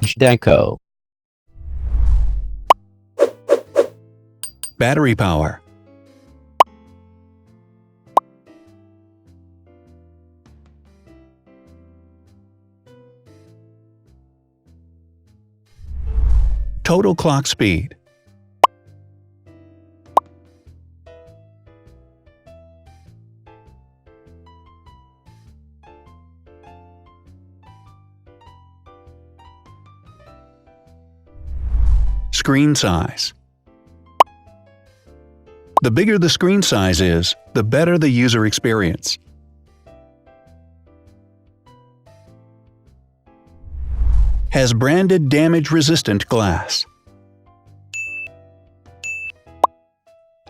Zhdanko. Battery power. Total clock speed. Screen size. The bigger the screen size is, the better the user experience. Has branded damage-resistant glass.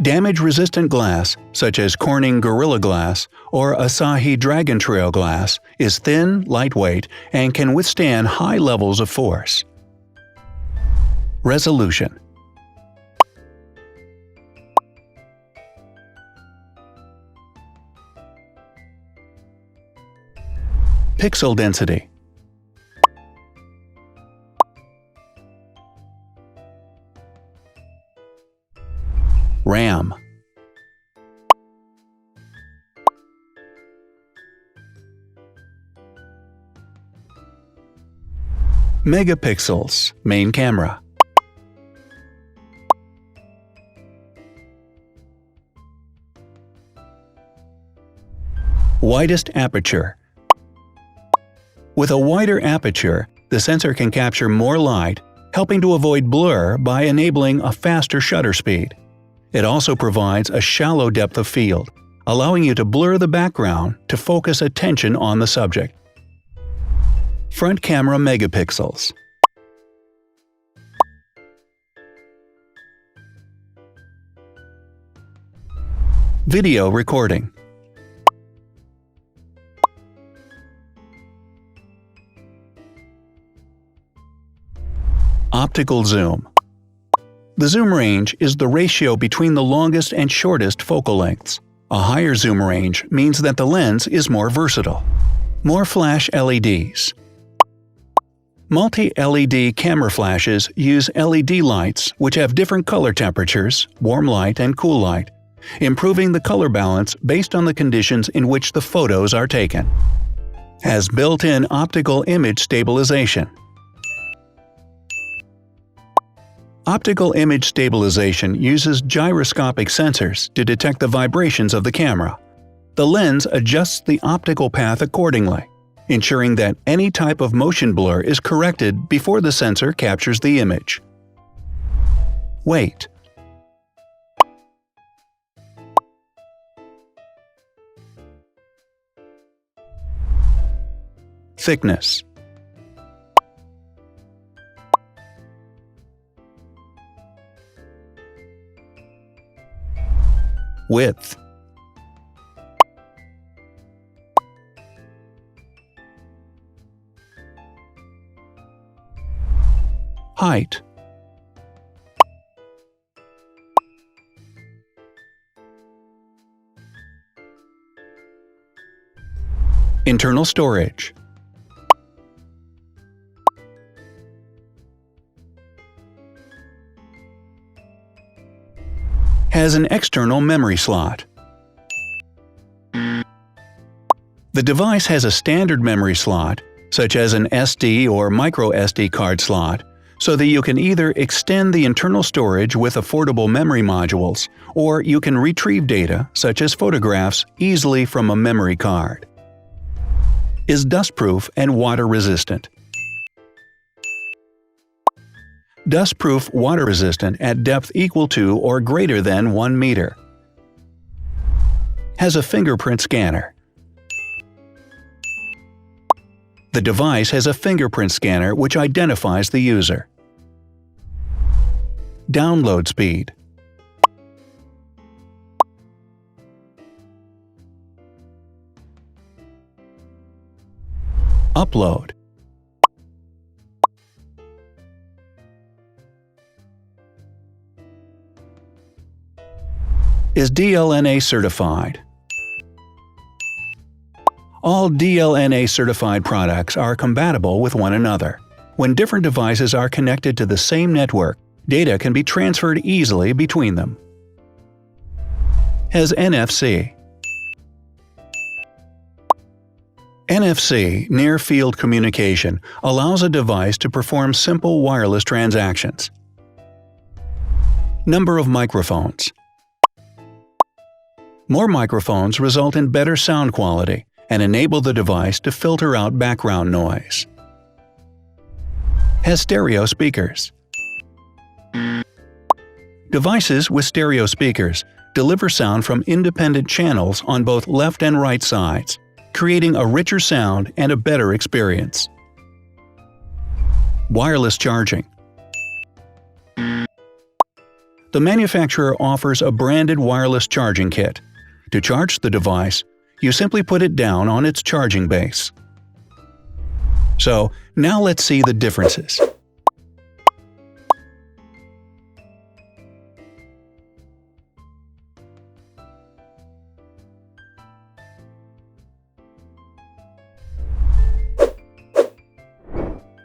Damage-resistant glass, such as Corning Gorilla Glass or Asahi Dragon Trail glass, is thin, lightweight, and can withstand high levels of force. Resolution. Pixel density. RAM. Megapixels, main camera. Widest aperture. With a wider aperture, the sensor can capture more light, helping to avoid blur by enabling a faster shutter speed. It also provides a shallow depth of field, allowing you to blur the background to focus attention on the subject. Front camera megapixels. Video recording. Optical zoom. The zoom range is the ratio between the longest and shortest focal lengths. A higher zoom range means that the lens is more versatile. More flash LEDs. Multi-LED camera flashes use LED lights which have different color temperatures, warm light and cool light, improving the color balance based on the conditions in which the photos are taken. Has built-in optical image stabilization. Optical image stabilization uses gyroscopic sensors to detect the vibrations of the camera. The lens adjusts the optical path accordingly, ensuring that any type of motion blur is corrected before the sensor captures the image. Weight. Thickness. Width. Height. Internal storage. Has an external memory slot. The device has a standard memory slot, such as an SD or micro SD card slot, so that you can either extend the internal storage with affordable memory modules, or you can retrieve data, such as photographs, easily from a memory card. Is dustproof and water-resistant. Dustproof water-resistant at depth equal to or greater than 1 meter. Has a fingerprint scanner. The device has a fingerprint scanner which identifies the user. Download speed. Upload. Is DLNA certified. All DLNA certified products are compatible with one another. When different devices are connected to the same network, data can be transferred easily between them. Has NFC. NFC, near-field communication, allows a device to perform simple wireless transactions. Number of microphones. More microphones result in better sound quality and enable the device to filter out background noise. Has stereo speakers. Devices with stereo speakers deliver sound from independent channels on both left and right sides, creating a richer sound and a better experience. Wireless charging. The manufacturer offers a branded wireless charging kit. To charge the device, you simply put it down on its charging base. So, now let's see the differences.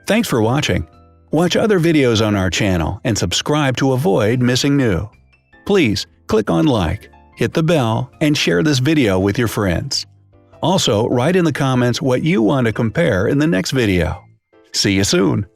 Thanks for watching. Watch other videos on our channel and subscribe to avoid missing new. Please click on like, hit the bell, and share this video with your friends. Also, write in the comments what you want to compare in the next video. See you soon!